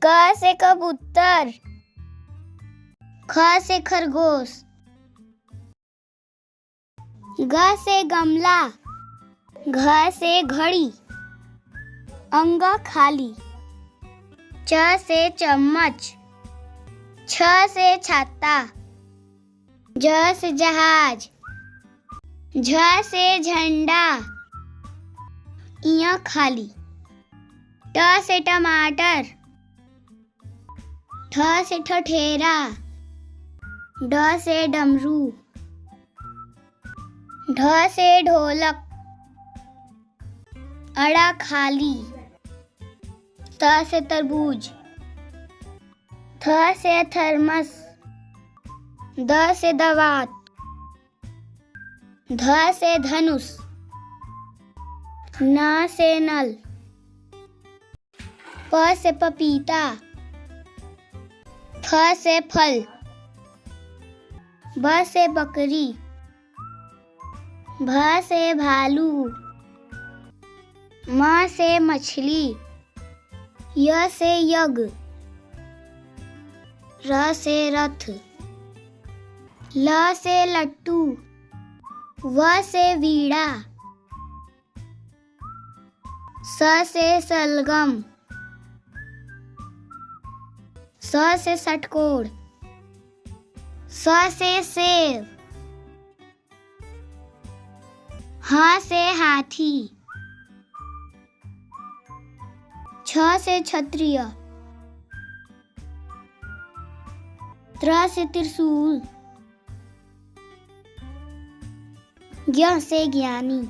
क से कबूतर, ख से खरगोश, ग से गमला, घ से घड़ी, अंग खाली, च से चम्मच, छ से छाता, ज से जहाज, झ से झंडा, इया खाली, ट से टमाटर, ठ से ठठेरा, ड से डमरू, ढ से ढोलक, अड़ा खाली, त से तरबूज, थ से थर्मस, द से दवात, ध से धनुष, न से नल, प से पपीता, फ से फल, ब से बकरी, भ से भालू, म से मछली, य से यज्ञ, र से रथ, ल से लट्टू, व से वीणा, स से सलगम, स से षटकोण, स से सेब, ह से हाथी, छ से क्षत्रिय, त्र से त्रिशूल, ज्ञ से ज्ञानी।